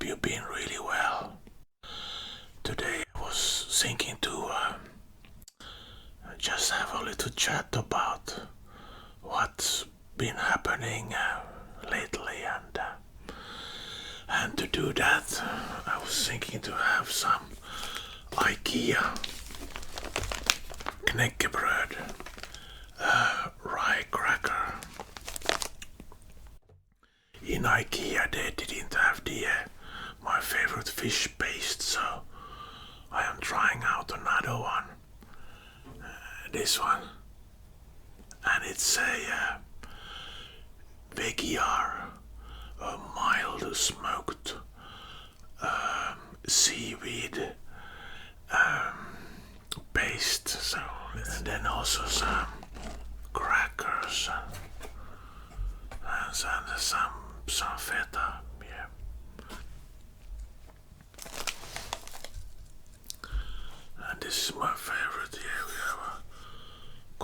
you been really well. Today I was thinking to just have a little chat about what's been happening lately, and to do that I was thinking to have some IKEA knäckebröd, rye cracker. In IKEA they didn't have my favorite fish paste, so I am trying out another one. This one, and it's a vegiar, a mild smoked seaweed paste. So, and then also some crackers and some feta. Yeah. And this is my favorite. Yeah, we have a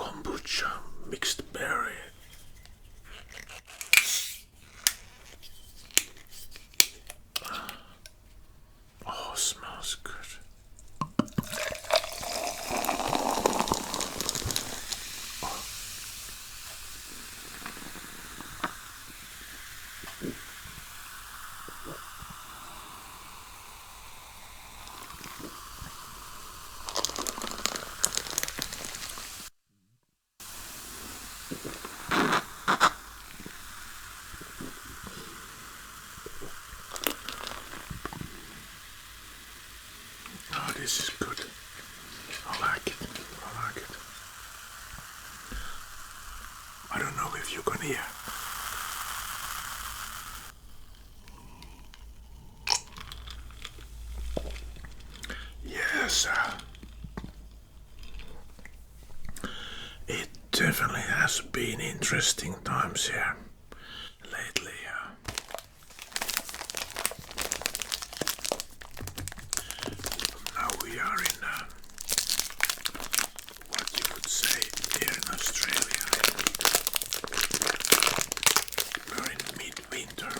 kombucha mixed berry. Oh, smells good. Oh, this is good. I like it. I like it. I don't know if you can hear. Yes, it definitely has been interesting times here lately. Now we are in what you would say here in Australia. We're in mid-winter.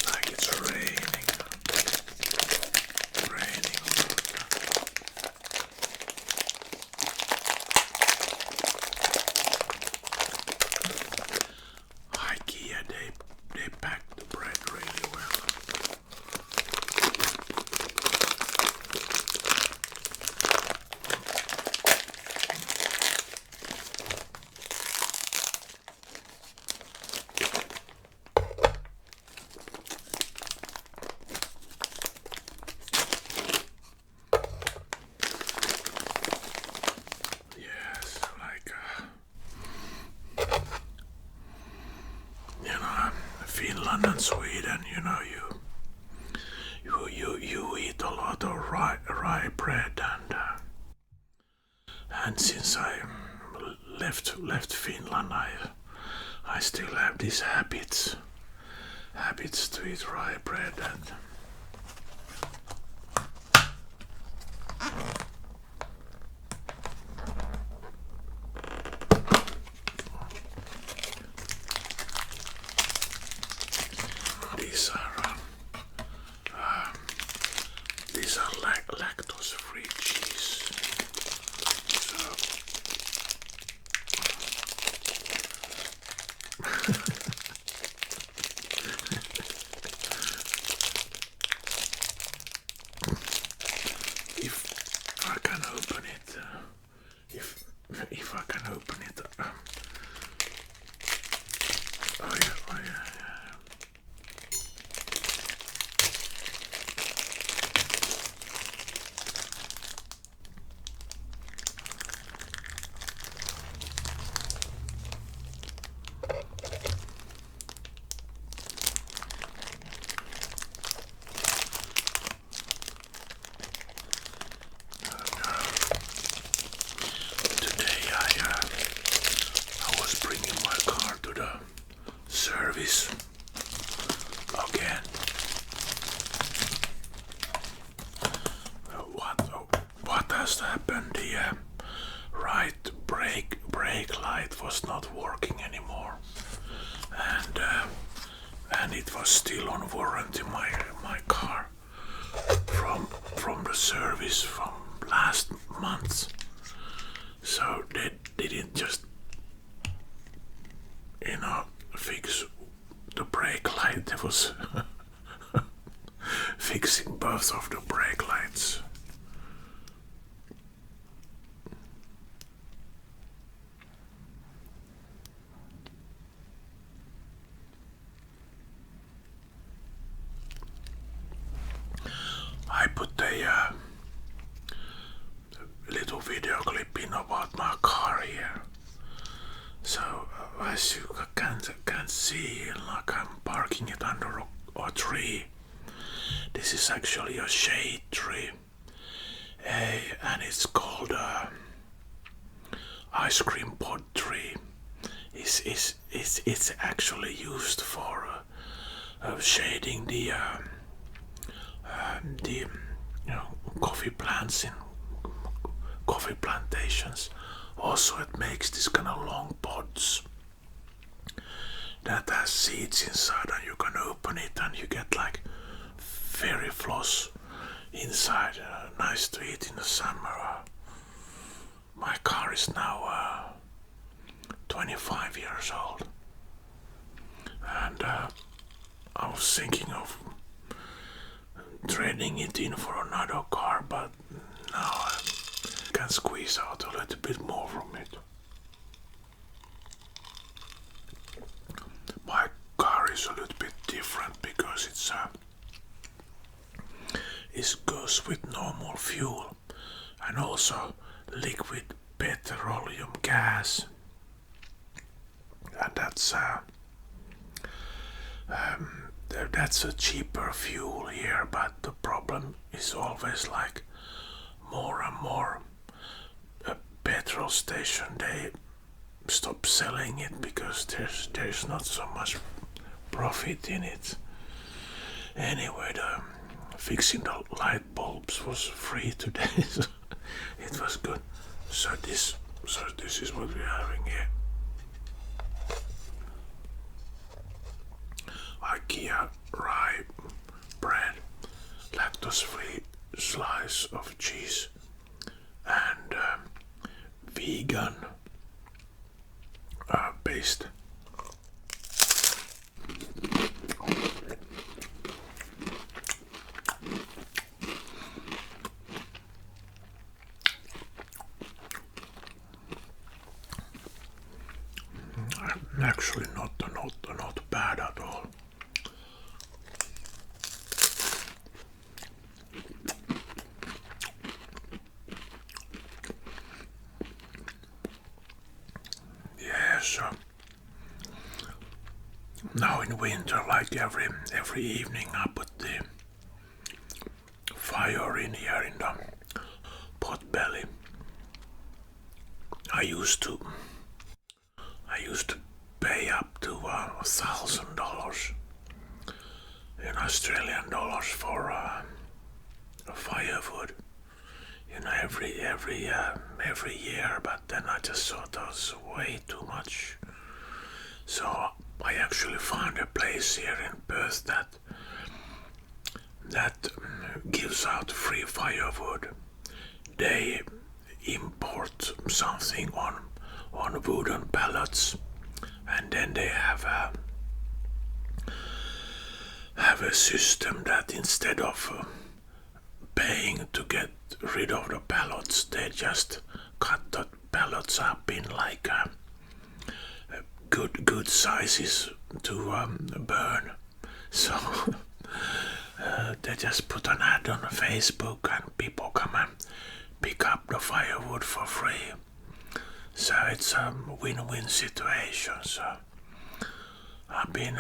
Like it's raining. Raining a lot. IKEA, they pack the bread really well. Yes, like Finland and Sweden, you eat a lot of rye bread, and since I left Finland, I still have these habits to eat rye bread. And these are lactose-free cheese. So if I can open it, if I can open it, oh yeah. I was bringing my car to the service again. What has happened? The right brake light was not working anymore, and it was still on warranty, my car, from the service from last month. So they didn't just, fix the brake light. They was fixing both of the brake lights. I put a little video clip in about my car here. So as you can see, like I'm parking it under a tree. This is actually a shade tree, and it's called ice cream pod tree. It's actually used for shading the coffee plants in coffee plantations. Also, it makes this kind of long pods that has seeds inside, and you can open it and you get like fairy floss inside. Nice to eat in the summer. My car is now 25 years old, and I was thinking of trading it in for another car, but now I can squeeze out a little bit more from it. My car is a little bit different because it goes with normal fuel and also liquid petroleum gas, and that's a cheaper fuel here. But the problem is always like more and more petrol station, they stop selling it because there's not so much profit in it. Anyway, fixing the light bulbs was free today, so it was good. So this is what we're having here. IKEA rye bread, lactose-free slice of cheese, and vegan paste. Actually not bad at all. Yes, now in winter, like every evening, I put the fire in here in the pot belly. I used to pay up to $1,000 in Australian dollars for firewood, every year. But then I just thought that was way too much. So I actually found a place here in Perth that gives out free firewood. They import something on wooden pallets, and then they have a system that instead of paying to get rid of the pallets, they just cut the pallets up in like good sizes to burn. So they just put an ad on Facebook and people come and pick up the firewood for free. So it's a win-win situation. So I've been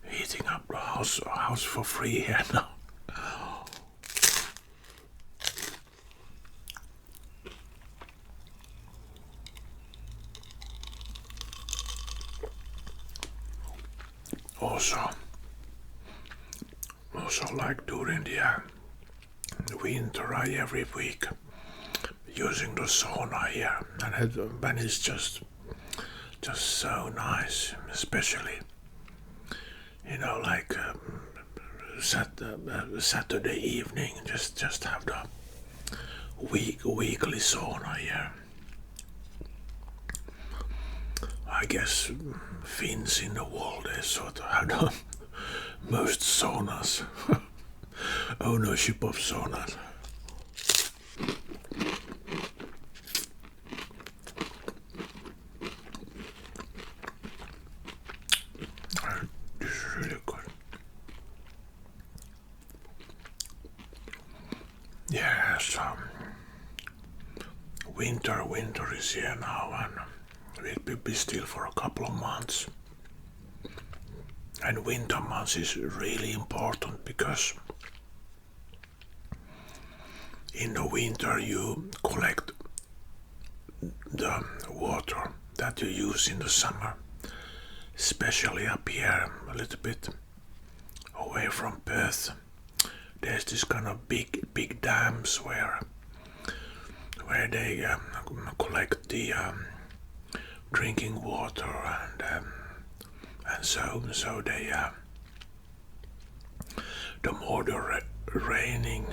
heating up the house for free here now. Also like during the winter, I every week using the sauna here, and it's just so nice, especially you know, like Saturday evening, just have the weekly sauna here. I guess Finns in the world, they sort of have the most saunas, ownership of saunas. This is really good. Yes, winter is here now, and it will be still for a couple of months. And winter months is really important because in the winter you collect the water that you use in the summer, especially up here a little bit away from Perth. There's this kind of big dams where they collect the drinking water, and so they the more the raining,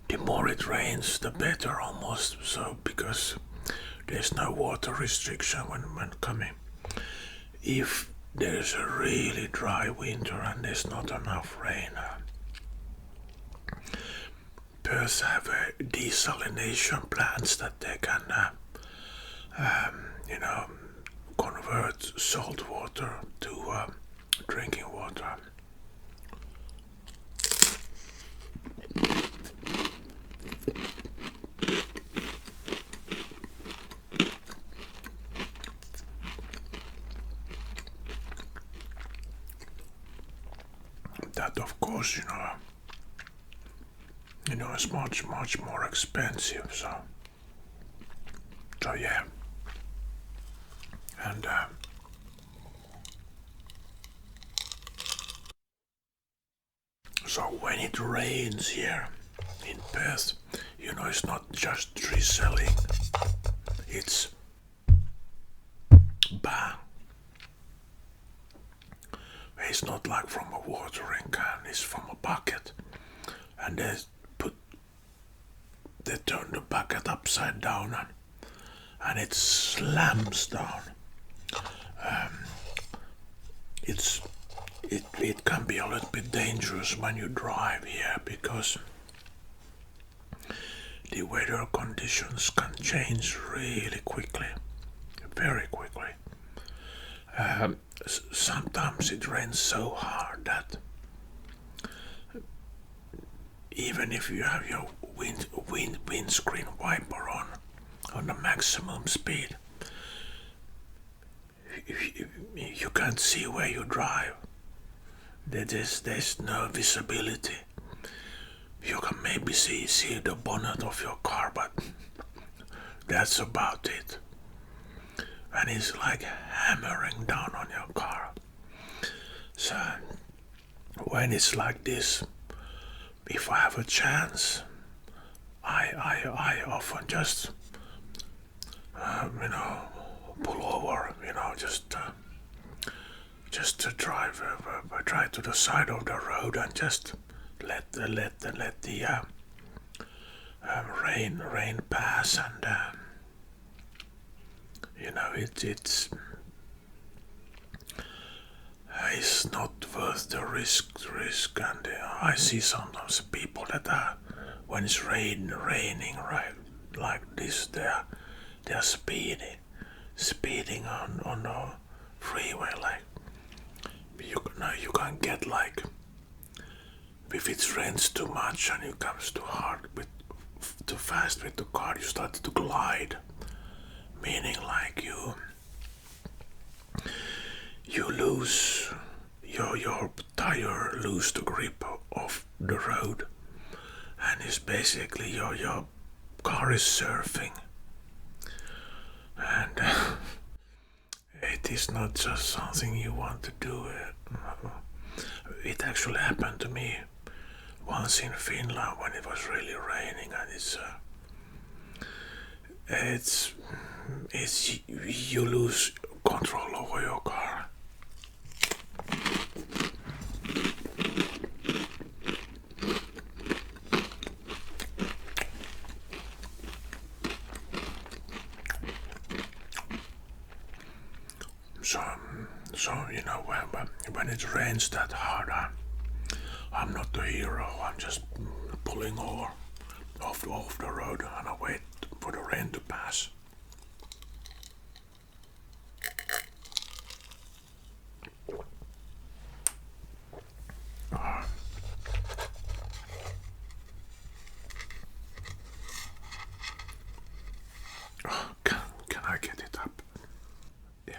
the more it rains, the better almost. So because there's no water restriction when coming. If there's a really dry winter and there's not enough rain, Perth have desalination plants that they can, convert salt water to drinking water. That, of course, it's much more expensive. So yeah, and so when it rains here in Perth, it's not just drizzling; it's bang. It's not like from a watering can; it's from a bucket, and they turn the bucket upside down, and it slams down. It can be a little bit dangerous when you drive here because the weather conditions can change really quickly, very quickly. Sometimes it rains so hard that even if you have your windscreen wiper on the maximum speed, you can't see where you drive. There's no visibility. You can maybe see the bonnet of your car, but that's about it. And it's like hammering down on your car. So when it's like this, if I have a chance, I often just pull over, just to drive, try to the side of the road and just let the rain pass, and it's not worth the risk, and I see sometimes people that when it's raining right like this, they're speeding on the freeway, like you can get like, if it rains too much and it comes too hard too fast with the car, you start to glide, meaning like you lose your tire, lose the grip of the road, and it's basically your car is surfing, and it is not just something you want to do. It actually happened to me once in Finland when it was really raining, and is you lose control over your car. So you know, when it rains that hard, I'm not the hero. I'm just pulling over off the road and I wait for the rain to pass. Can I get it up? Yeah.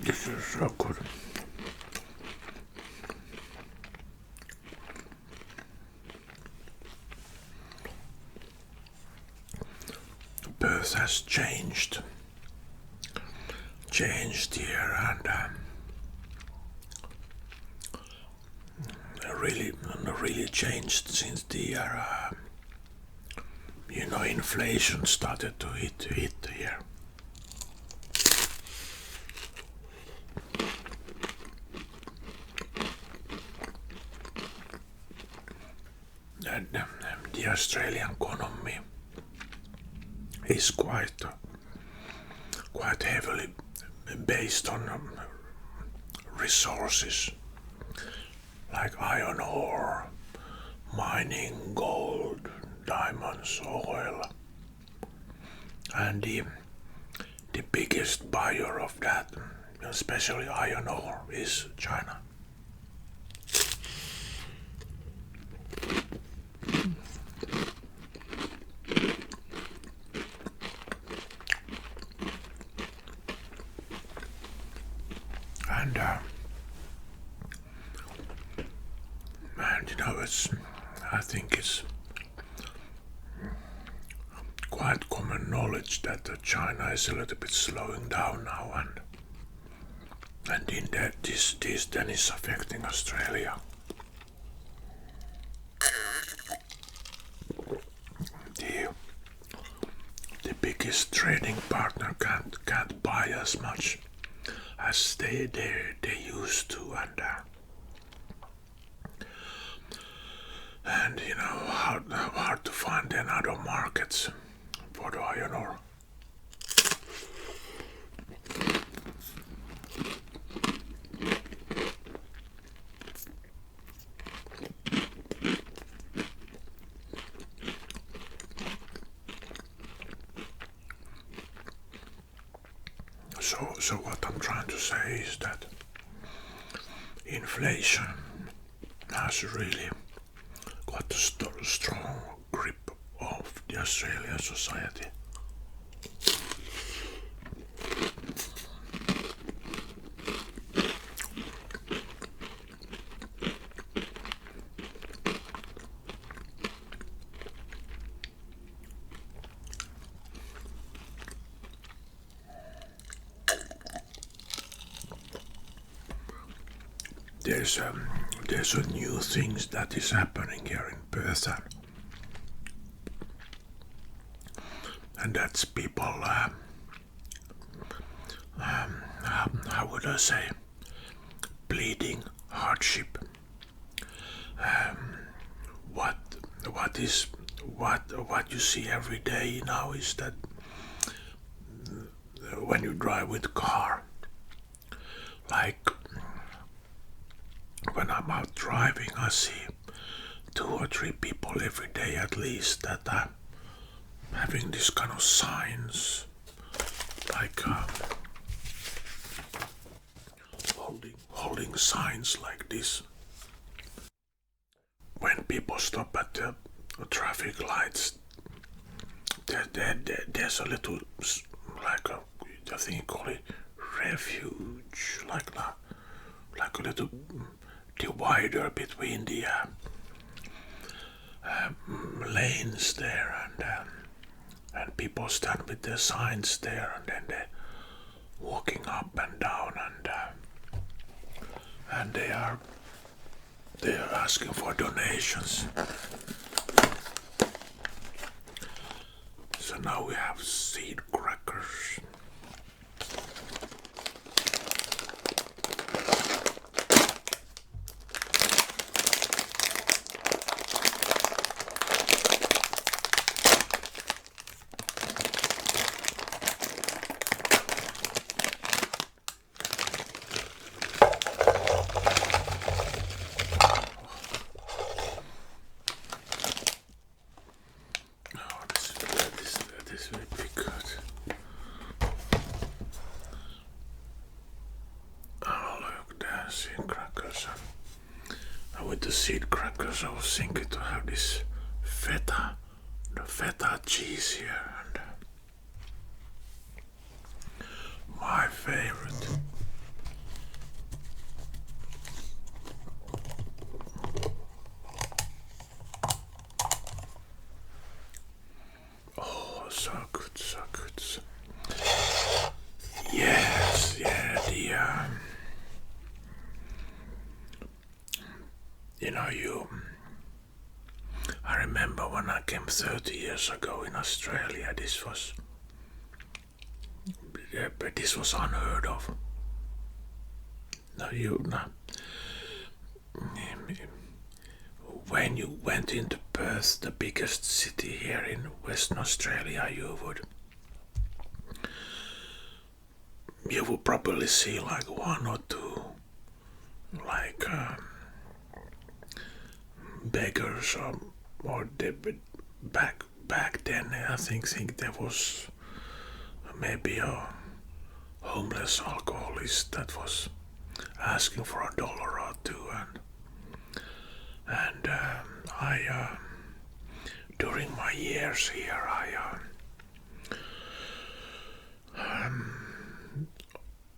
This is so good. Perth has changed here, and really changed since the inflation started to hit here. And the Australian economy is quite heavily based on resources like iron ore, mining, gold, diamonds, oil, and the biggest buyer of that, especially iron ore, is China. And you know, I think it's quite common knowledge that China is a little bit slowing down now, and in that this then is affecting Australia. The biggest trading partner can't buy as much as they used to, and you know, hard to find in other markets for the iron ore. So what I'm trying to say is that inflation has really got a strong grip of the Australian society. There's a new things that is happening here in Perth, and that's people, how would I say, bleeding hardship. What you see every day now is that when you drive with car, like when I'm out driving, I see 2 or 3 people every day at least that are having this kind of signs, like holding signs like this. When people stop at the traffic lights, there's a little, like I think you call it refuge, like a little divider between the lanes there, and people stand with their signs there, and then they're walking up and down, and they are asking for donations. So now we have seed crackers. This will be good. Oh, look, there, seed crackers. And with the seed crackers, I was thinking to have this the feta cheese here, and my favorite. So good, so good. Yes, yeah, I remember when I came 30 years ago in Australia, but this was unheard of. When you went into Perth, the biggest city here in Western Australia, you would probably see like one or two like beggars, or back then I think there was maybe a homeless alcoholist that was asking for $1 or two, and I during my years here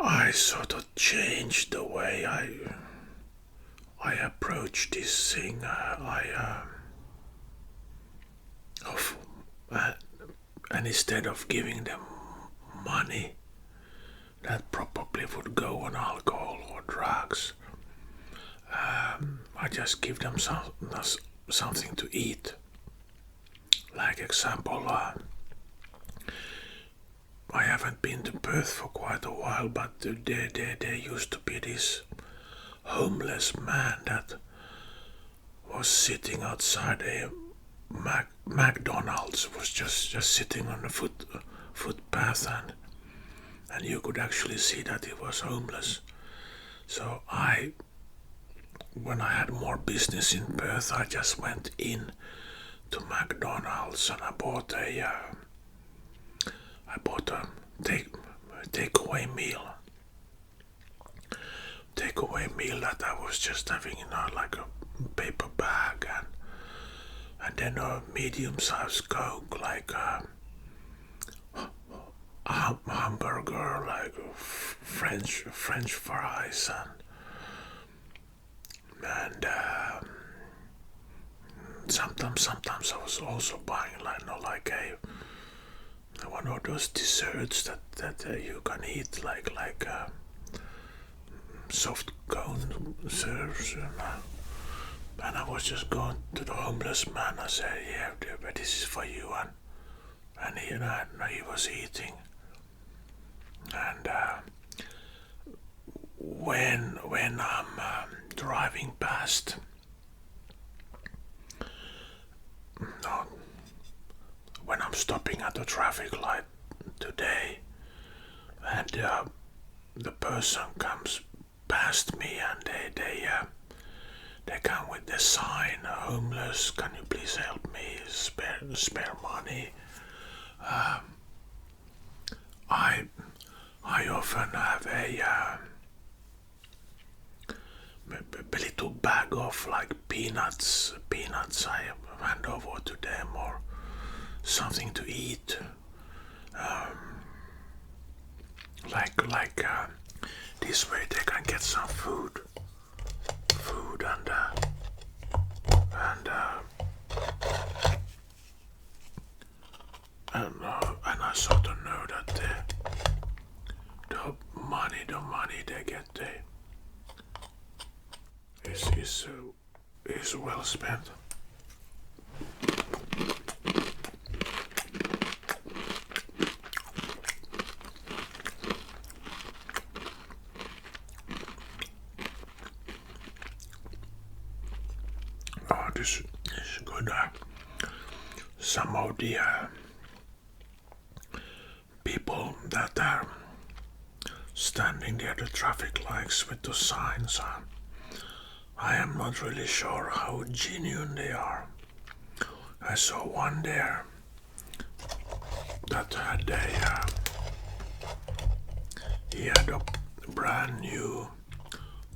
I sort of changed the way I approach this thing. And instead of giving them money that probably would go on alcohol or drugs, I just give them something to eat. Like example, I haven't been to Perth for quite a while, but there used to be this homeless man that was sitting outside a McDonald's, was just sitting on the footpath, and you could actually see that he was homeless. So when I had more business in Perth, I just went in to McDonald's and I bought a takeaway meal. Takeaway meal that I was just having in like a paper bag, and then a medium-sized Coke, like a hamburger, like French fries, and sometimes I was also buying like one of those desserts that you can eat, like soft cone serves, and I was just going to the homeless man. I said, "Yeah, but this is for you," and he was eating, and when I'm driving past, when I'm stopping at the traffic light today, and the person comes past me, and they come with the sign, "Homeless, can you please help me? Spare money." I often have a little bag of like peanuts I hand over to them, or something to eat, like this way they can get some food food and I sort of know that the money they get is well spent. Oh, this is good. Some of the people that are standing there at the traffic lights with the signs on, I am not really sure how genuine they are. I saw one there that had he had a brand new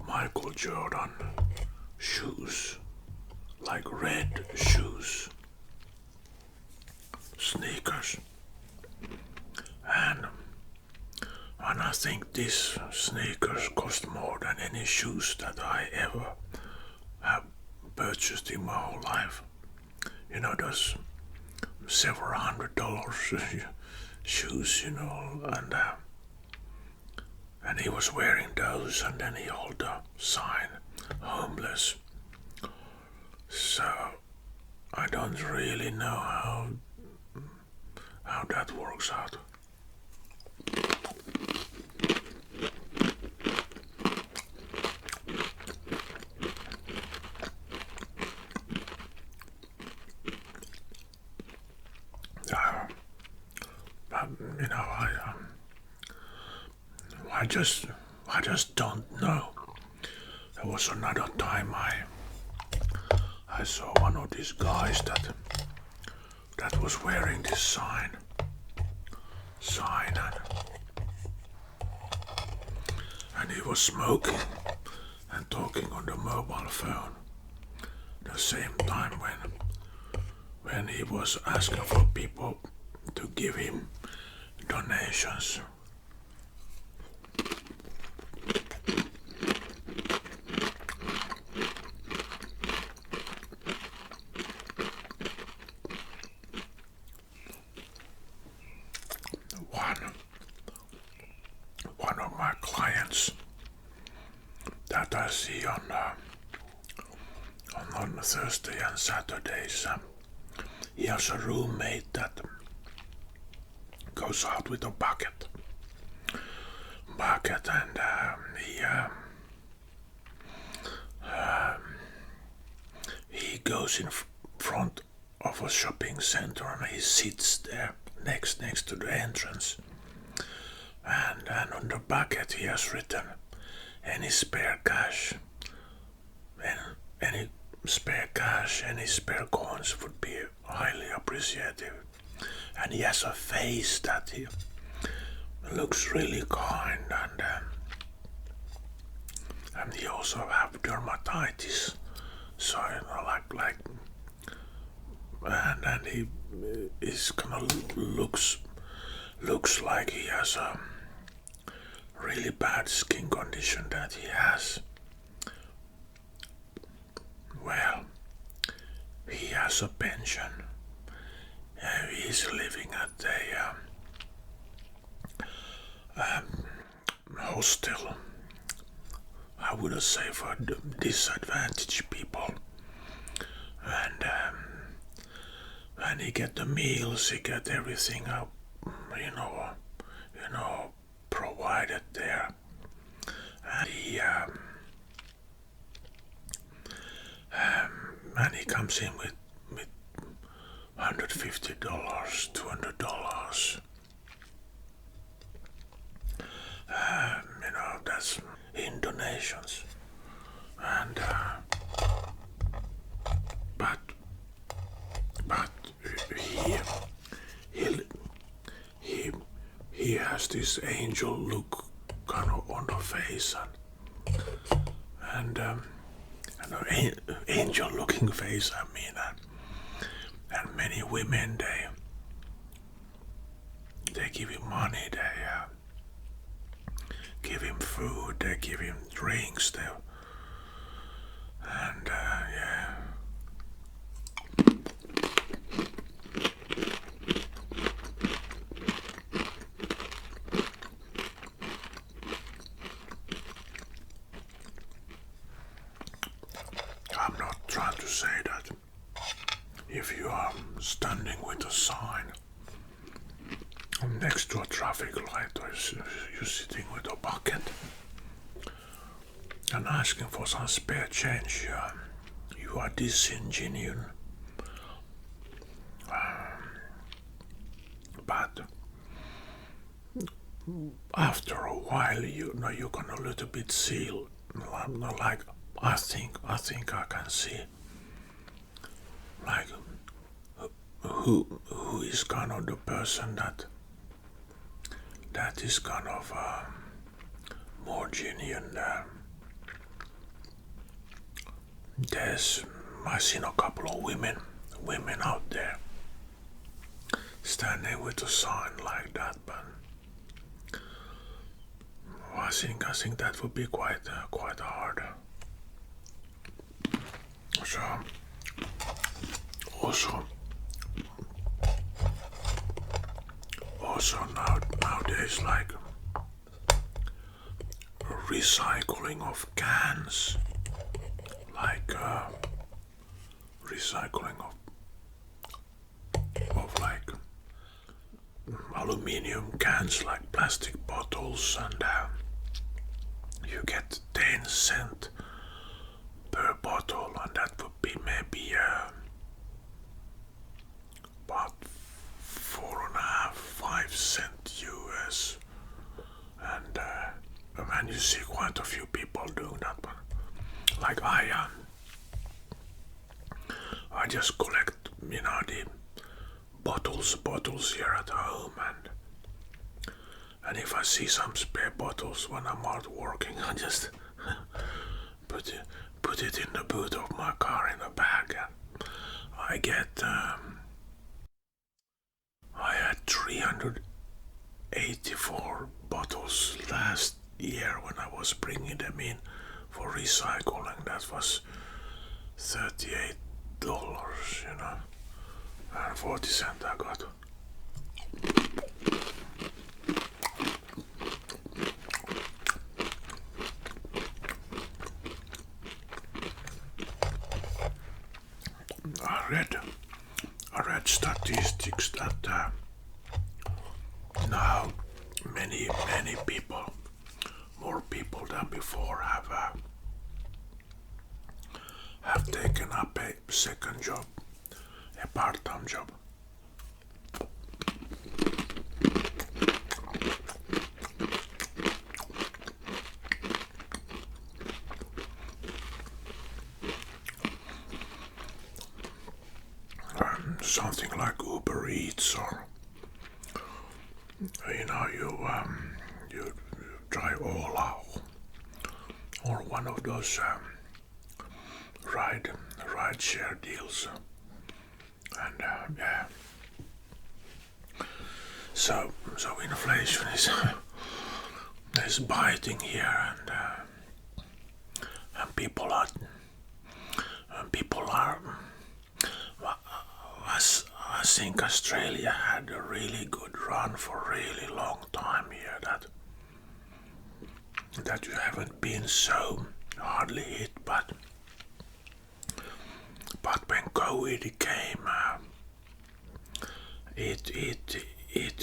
Michael Jordan shoes, like red shoes, sneakers, and I think these sneakers cost more than any shoes that I ever have purchased in my whole life. You know, those several $100 shoes, you know, and he was wearing those, and then he held the sign, homeless. So I don't really know how that works out. You know, I just don't know. There was another time I saw one of these guys that was wearing this sign and he was smoking and talking on the mobile phone the same time when he was asking for people to give him donations. One of my clients that I see on Thursday and Saturdays, he has a roommate that goes out with a bucket and he goes in front of a shopping center and he sits there next to the entrance, and on the bucket he has written any spare cash, any spare coins would be highly appreciated. And he has a face that he looks really kind, and he also have dermatitis, so you know, like, and he is kind of looks like he has a really bad skin condition that he has. Well, he has a pension. He's living at a hostel, I would say, for disadvantaged people, and he get the meals, he get everything up, you know, provided there, and he comes in with $150, $200. You know, that's in donations, and but he has this angel look kind of on the face, and an angel looking face, I mean, and many women, they give him money, they give him food, they give him drinks, And yeah. I'm not trying to say that if you are standing with a sign next to a traffic light, or you're sitting with a bucket and asking for some spare change, you are disingenuous. But after a while, you know, you can a little bit see, like I think I can see, like who is kind of the person that is kind of more genuine. I've seen a couple of women out there standing with a sign like that, but I think that would be quite hard. So also nowadays, like recycling of cans, like recycling of like aluminium cans, like plastic bottles, and you get 10 cents per bottle, and that would be maybe about 4.5–5 cents US. And when you see quite a few people doing that, but like I just collect, you know, the bottles here at home, and if I see some spare bottles when I'm out working, I just put it in the boot of my car in a bag, and I get I had 384 bottles last year when I was bringing them in for recycling. That was $38, you know, and 40 cents I got. I read statistics that now many people, more people than before, have taken up a second job, a part-time job. Something like Uber Eats, or you know, you try Ola, or one of those ride share deals, and yeah. So inflation is biting here, and people are. I think Australia had a really good run for a really long time here. That you haven't been so hardly hit, but when COVID came, it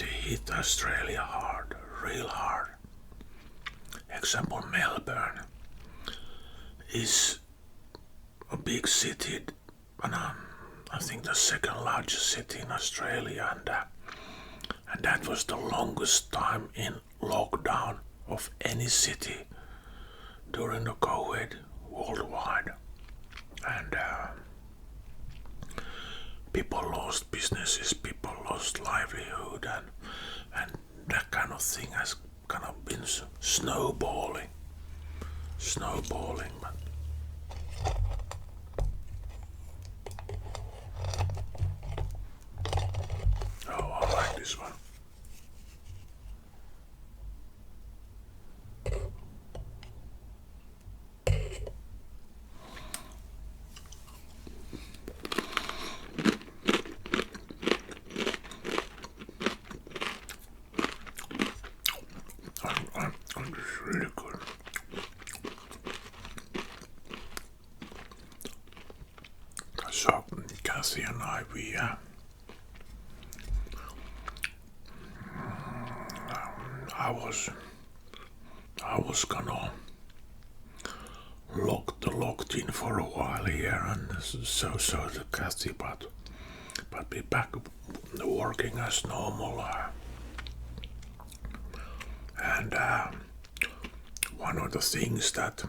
hit Australia hard, real hard. Example, Melbourne is a big city, and I think the second largest city in Australia, and that was the longest time in lockdown of any city during the COVID worldwide, and people lost businesses, people lost livelihood, and that kind of thing has kind of been snowballing, but oh, I like this one. So Cassie and I, I was gonna locked in for a while here, and so the Cassie, but be back working as normal. And one of the things that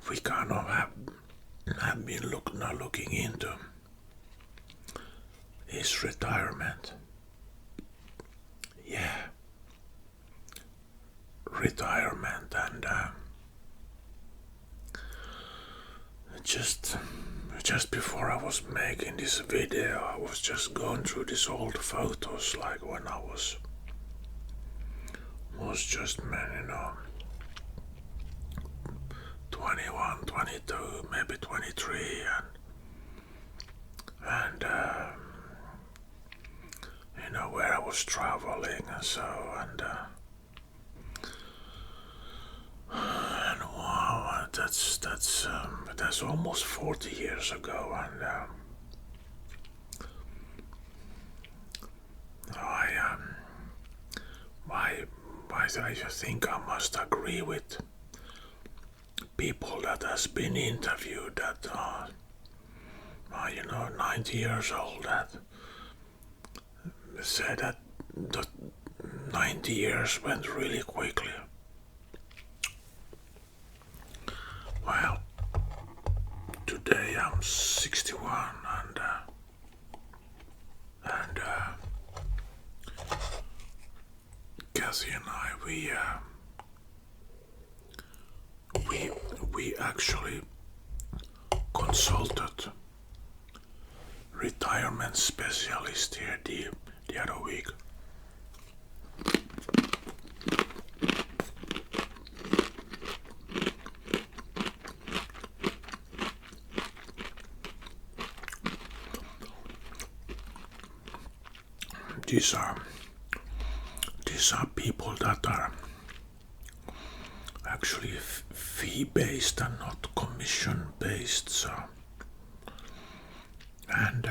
we kind of have been looking into is retirement. Yeah, retirement, and just before I was making this video, I was just going through these old photos, like when I was just, man, 21, 22, maybe 23, and where I was traveling and so, and wow, that's almost 40 years ago, and I think I must agree with people that has been interviewed that are 90 years old, that said that the 90 years went really quickly. Well, today I'm 61, and Cassie and I, we actually consulted retirement specialist here the other week. These are people that are actually fee-based and not commission-based. So, and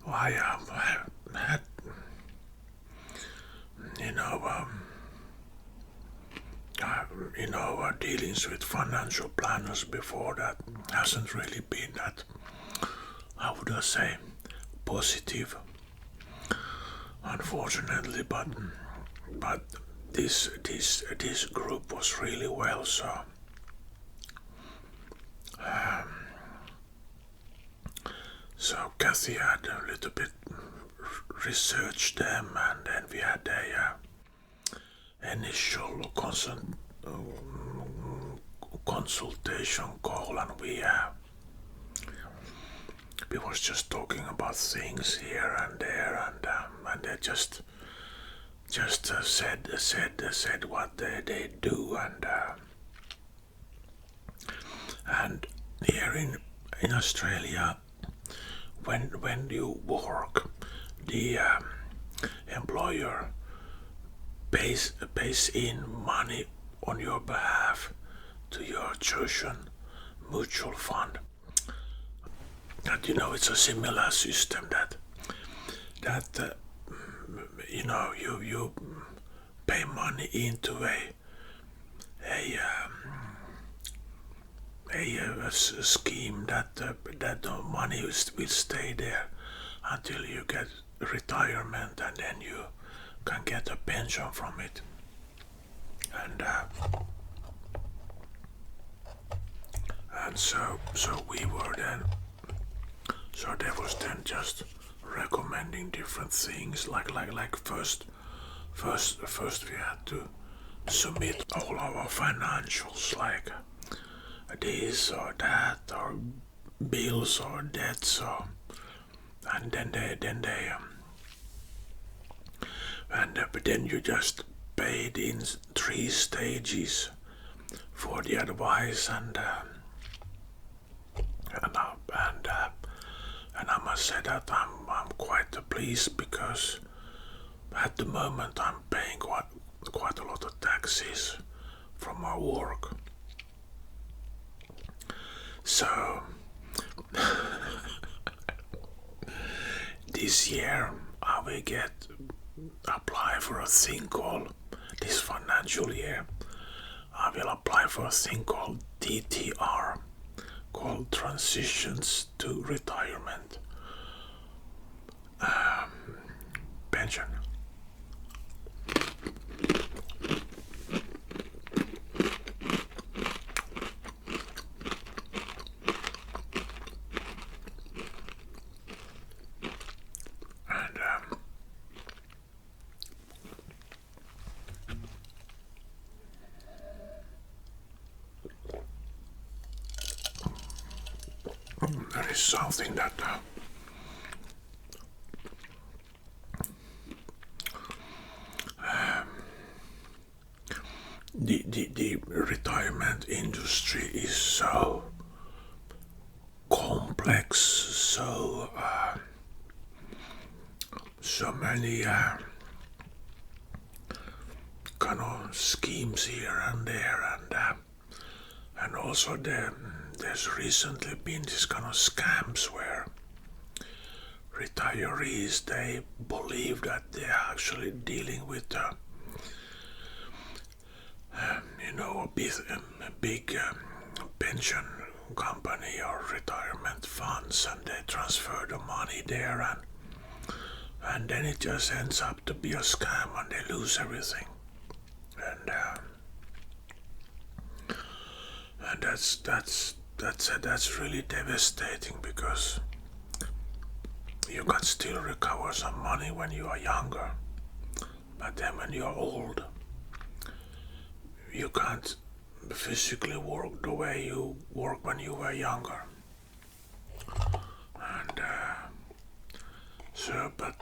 I have had dealings with financial planners before that hasn't really been that, how would I say, positive, unfortunately, but this group was really well, so so Kathy had a little bit researched them, and then we had a initial consultation call, and we was just talking about things here and there, and they just said what they do, and here in Australia, when you work, the employer pays in money on your behalf to your chosen mutual fund. And it's a similar system that you pay money into a scheme that the money will stay there until you get retirement, and then you can get a pension from it. And so we were then. So there was then just recommending different things, like first we had to submit all our financials, like this or that, or bills or debts, or and but then you just paid in 3 stages for the advice, and I must say that I'm quite pleased, because at the moment I'm paying quite a lot of taxes from my work. So this year I will apply for a thing called, this financial year I will apply for a thing called TTR, called Transitions to Retirement Pension. There is something that the retirement industry is so complex, so many kind of schemes here and there, and also there's recently been this kind of scams where retirees, they believe that they're actually dealing with a big pension company or retirement funds, and they transfer the money there, and then it just ends up to be a scam and they lose everything. And that's really devastating, because you can still recover some money when you are younger, but then when you are old, you can't physically work the way you work when you were younger. And but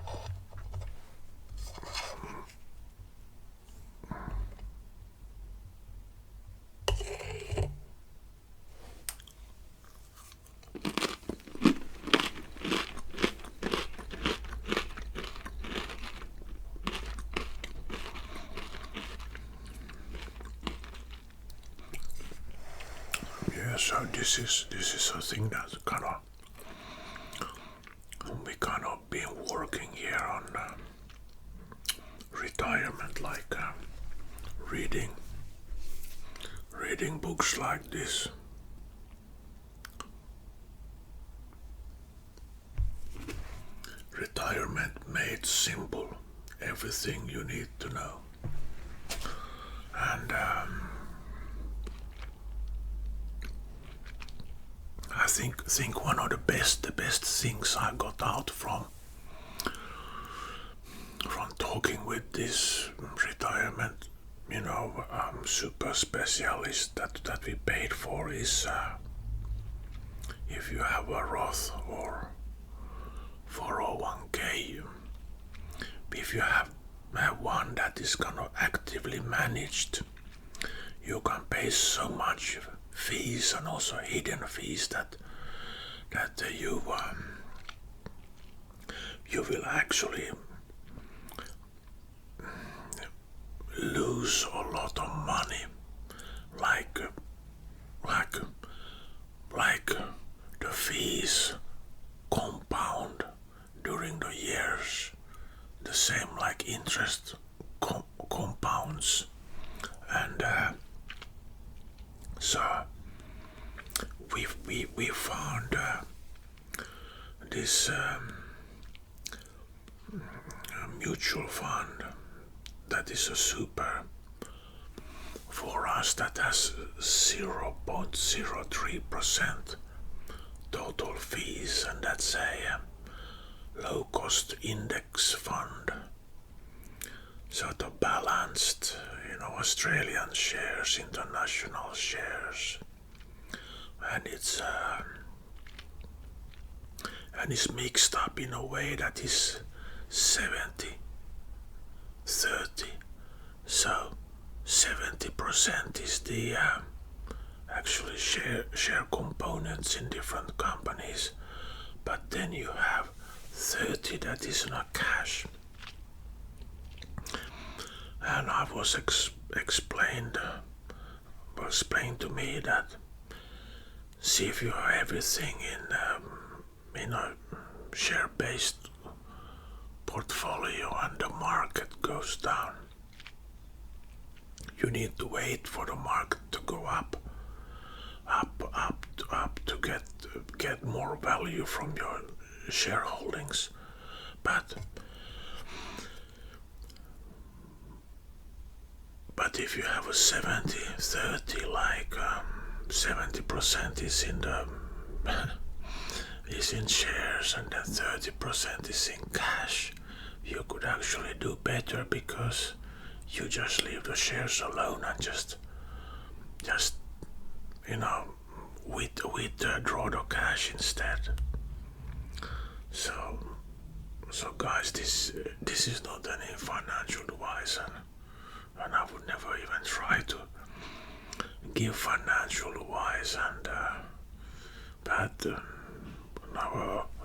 so this is a thing that we kind of been working here on retirement, like reading books like this. Retirement Made Simple, everything you need to know. And I think one of the best things I got out from talking with this retirement, super specialist that we paid for is if you have a Roth or 401k, if you have one that is kind of actively managed, you can pay so much fees and also hidden fees that you will actually lose a lot of money, like the fees compound during the years, the same like interest compounds. And so we found this mutual fund that is a super for us, that has 0.03% total fees, and that's a low cost index fund, sort of balanced, Australian shares, international shares, and it's mixed up in a way that is 70-30. So 70% is the actually share components in different companies, but then you have 30 that is not cash. And I was explained to me that see if you have everything in a share-based portfolio and the market goes down. You need to wait for the market to go up to get more value from your shareholdings. But if you have a 70-30, like 70% is is in shares and then 30% is in cash, you could actually do better because you just leave the shares alone and just withdraw the cash instead. So guys, this is not any financial advice, and I would never even try to give financial advice, and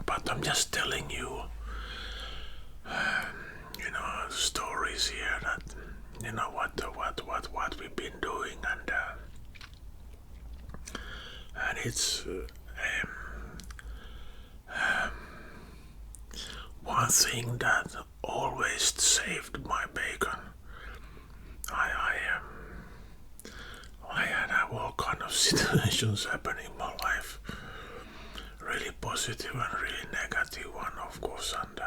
but I'm just telling you, stories here that what we've been doing, and it's one thing that always saved my bacon. I had all kind of situations happening in my life, really positive and really negative one, of course, and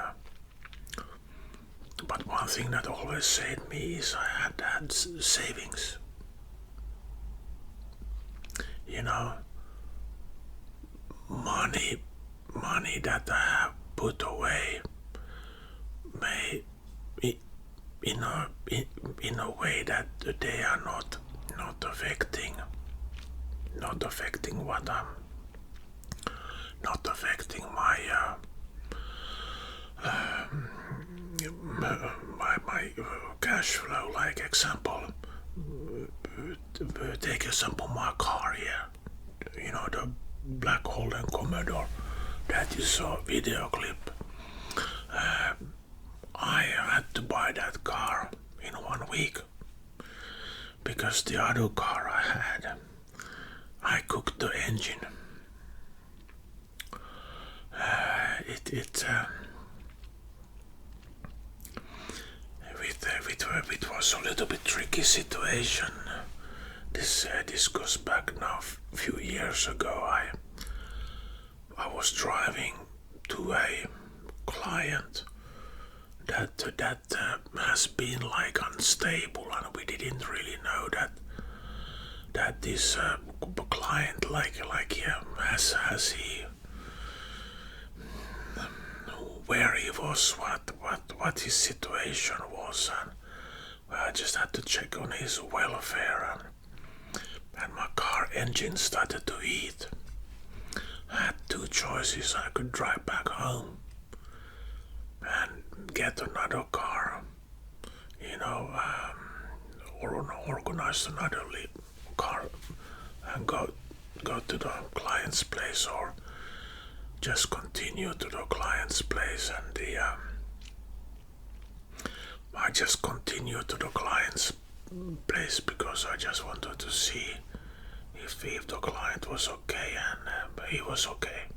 but one thing that always saved me is I had savings. Money that I have put away may in a way that they are not affecting what I'm not affecting my cash flow. Like example, take example my car here, the Black Holden Commodore that you saw video clip. I had to buy that car in 1 week because the other car I had, I cooked the engine. It was a little bit tricky situation. This goes back now a few years ago. I was driving to a client that has been like unstable, and we didn't really know that this client has he where he was, what his situation was, and I just had to check on his welfare, and my car engine started to heat. I had two choices. I could drive back home and get another car, or organize another car and go to the client's place, or just continue to the client's place. And I just continued to the client's place because I just wanted to see if the client was okay, and he was okay.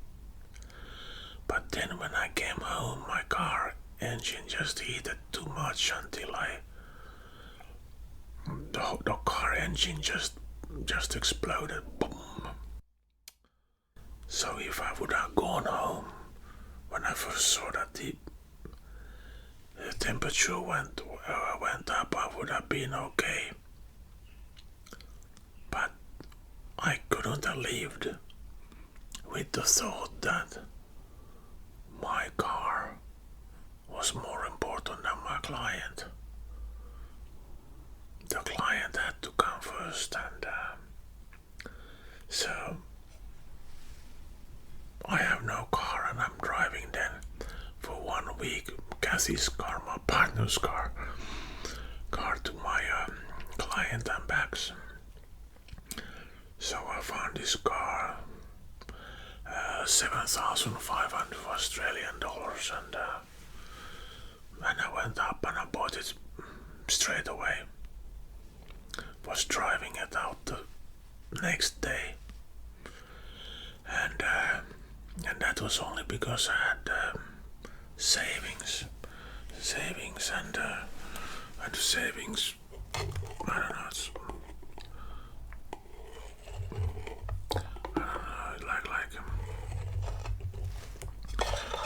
But then when I came home, my car engine just heated too much until the car engine just exploded. Boom. So if I would have gone home when I first saw that the temperature went up, I would have been okay. But I couldn't have lived with the thought that my car was more important than my client. The client had to come first, and so I have no car, and I'm driving then for 1 week Kathy's car, my partner's car to my client and back. So I found this car, 7,500 Australian dollars, and I went up and I bought it straight away. Was driving it out the next day, was only because I had savings, and savings. I don't know.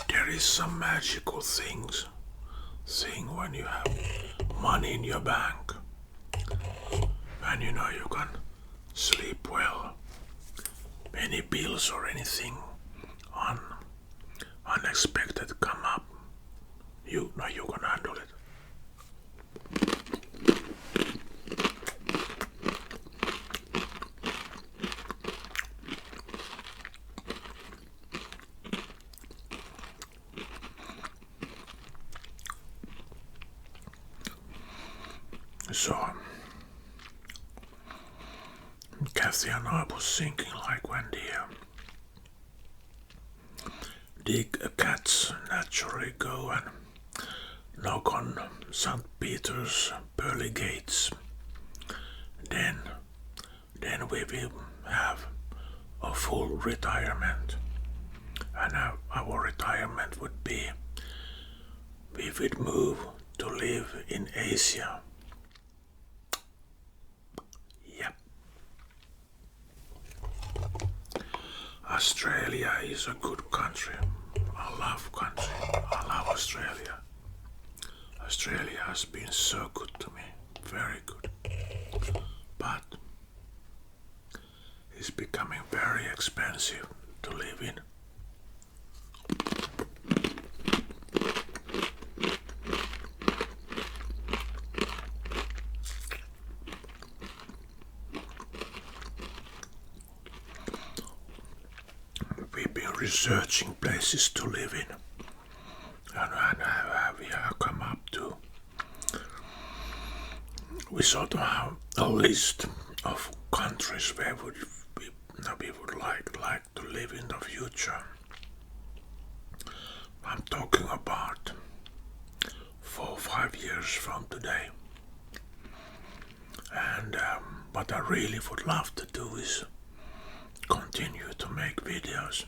There is some magical thing when you have money in your bank, and you can sleep well. Any bills or anything unexpected come up, you can handle it. So, Kathy and I was thinking, like, when the cats naturally go and knock on St. Peter's pearly gates, then we will have a full retirement, and our retirement would be we would move to live in Asia. Australia is a good country. I love Australia. Australia has been so good to me, very good. But it's becoming very expensive to live in. Researching places to live in, and we have come up to, we sort of have a list of countries where we would like to live in the future. I'm talking about 4 or 5 years from today, and what I really would love to do is continue to make videos,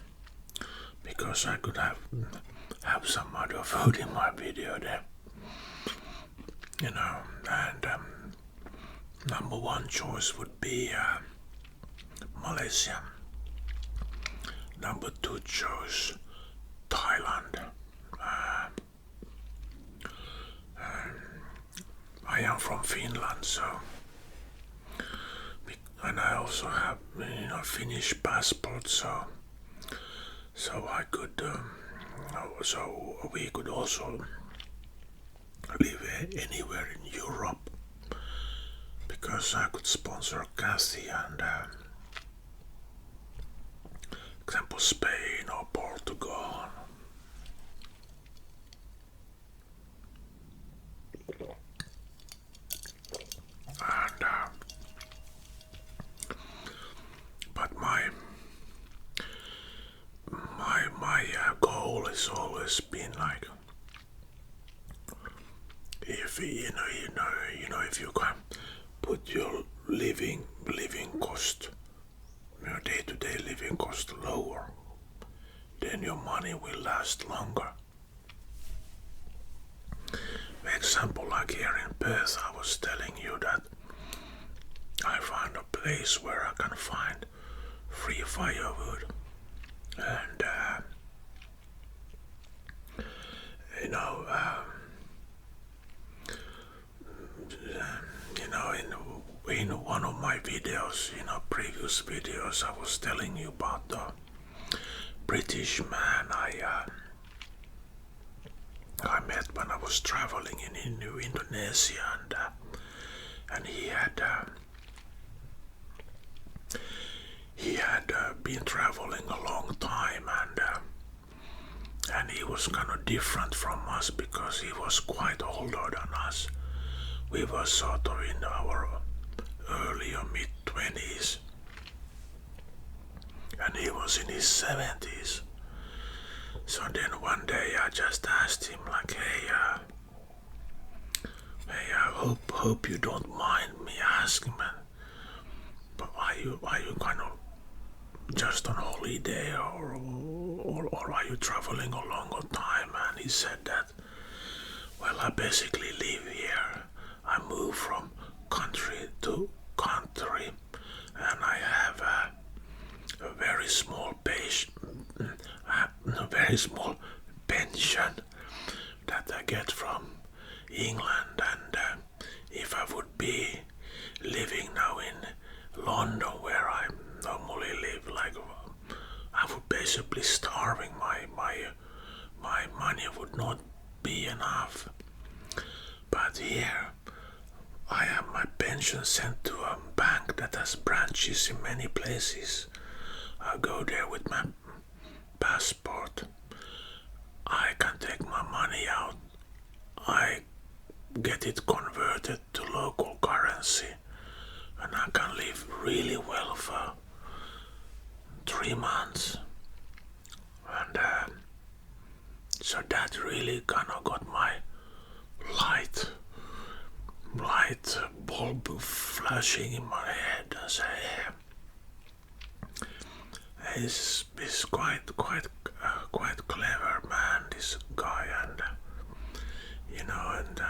because I could have some other food in my video there, and number one choice would be Malaysia. Number 2 choice, Thailand. I am from Finland, and I also have Finnish passport, so I could, so we could also live anywhere in Europe, because I could sponsor Kathy and, example, Spain or Portugal. And, but my goal has always been like, if if you can put your living cost, your day-to-day living cost lower, then your money will last longer. For example, like here in Perth, I was telling you that I found a place where I can find free firewood, and in one of my videos, previous videos, I was telling you about the British man I met when I was traveling in Indonesia, and he had been traveling a long time, and he was kind of different from us because he was quite older than us. We were sort of in our early or mid-20s, and he was in his 70s. So then one day I just asked him, like, hey, I hope you don't mind me asking, man, but are you kind of just on holiday, or or are you traveling a longer time? And he said that, well, I basically live here. I move from country to country, and I have a very small pension that I get from England, and if I would be living now in London, where I normally live, like I would basically starving. My money would not be enough. But here I have my pension sent to a bank that has branches in many places. I go there with my passport. I can take my money out. I get it converted to local currency, and I can live really well for 3 months. And so that really kind of got my light bulb flashing in my head and say, he's quite clever man, this guy, and you know, and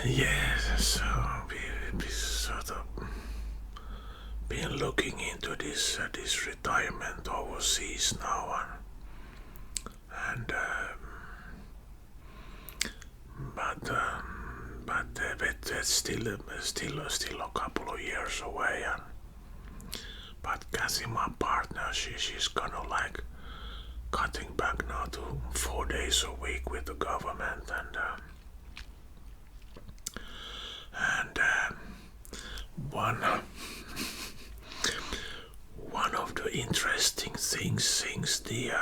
yes, so we sort of been looking into this retirement overseas now, and but it's still a couple of years away, but Kathy, my partner, she's kind of like cutting back now to 4 days a week with the government, and one of the interesting things the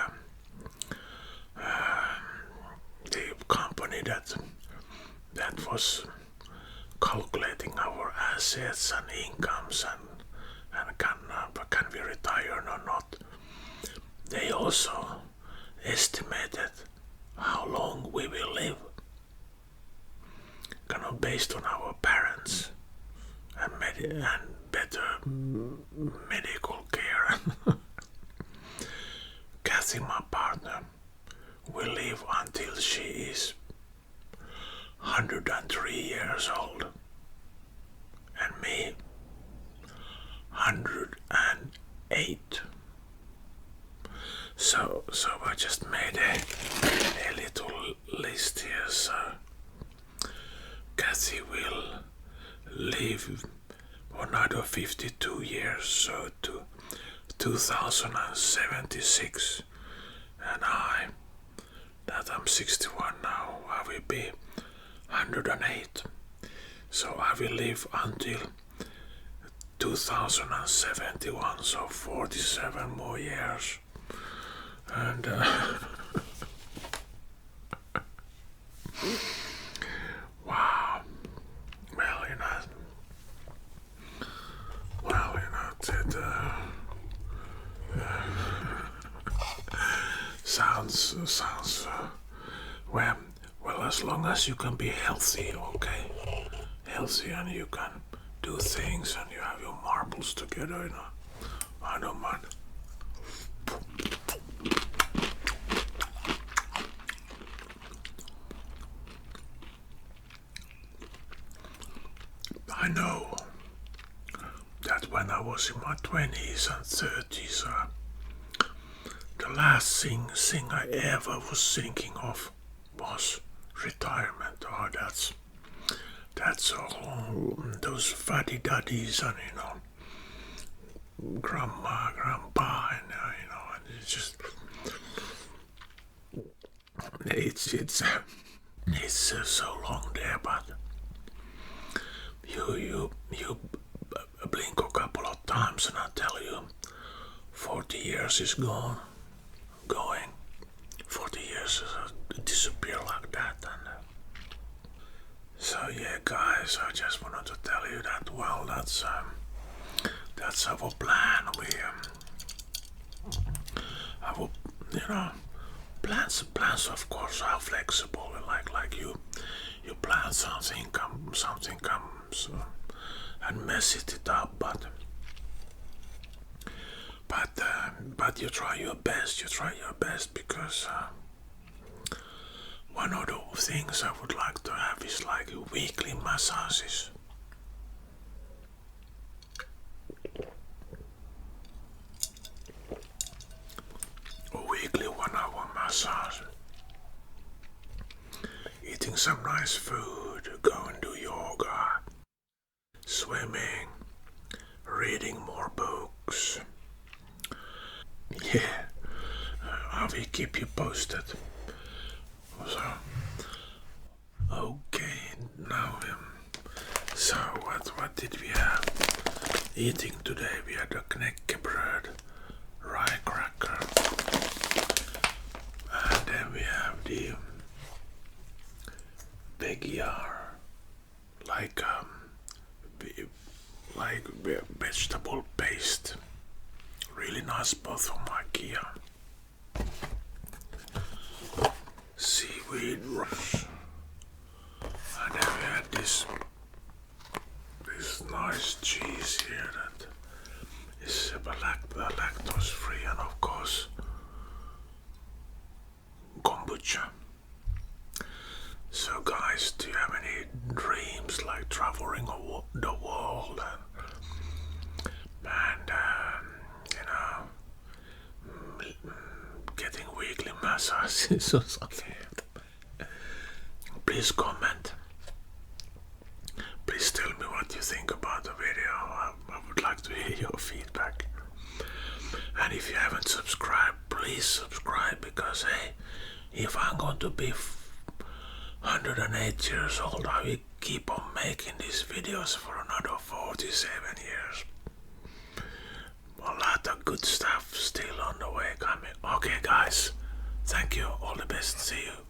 company that was calculating our assets and incomes and can we retire or not, they also estimated how long we will live, kind of based on our parents and better medical care. Kathy, my partner, will live until she is 103 years old, and me 108. So I just made a little list here. So Kathy will live another 52 years, so to 2076, and I'm 61 now, I will be 108. So I will live until 2071, so 47 more years. And wow. Well, you know, sounds well, as long as you can be healthy, okay? Healthy, and you can do things and you have your marbles together, you know, I don't mind. I know that when I was in my 20s and 30s, the last thing I ever was thinking of was retirement. Oh, that's all those fuddy duddies and, you know, grandma, grandpa, and you know, and it's so long there, but you blink a couple of times and I tell you 40 years is going 40 years disappear like that. And so yeah, guys, I just wanted to tell you that, well, that's our plan. We our, you know, plans of course are flexible, like you plan something comes and messes it up, but But you try your best. You try your best because one of the things I would like to have is like weekly massages. A weekly 1 hour massage. Eating some nice food, go and do yoga, swimming, reading more books. Yeah, I will keep you posted. So, okay, now so what did we have? Eating today we had a knäckebröd, rye cracker, and then we have the veggiar, like vegetable paste, really nice, both from IKEA. Seaweed rush, and then we had this nice cheese here that is lactose free, and of course kombucha. So guys, do you have any dreams like traveling the world and getting weekly massages or something? Please comment. Please tell me what you think about the video. I would like to hear your feedback. And if you haven't subscribed, please subscribe, because hey, if I'm going to be 108 years old, I will keep on making these videos for another 47 years. A lot of good stuff still on the way coming. Okay guys, thank you, all the best, see you.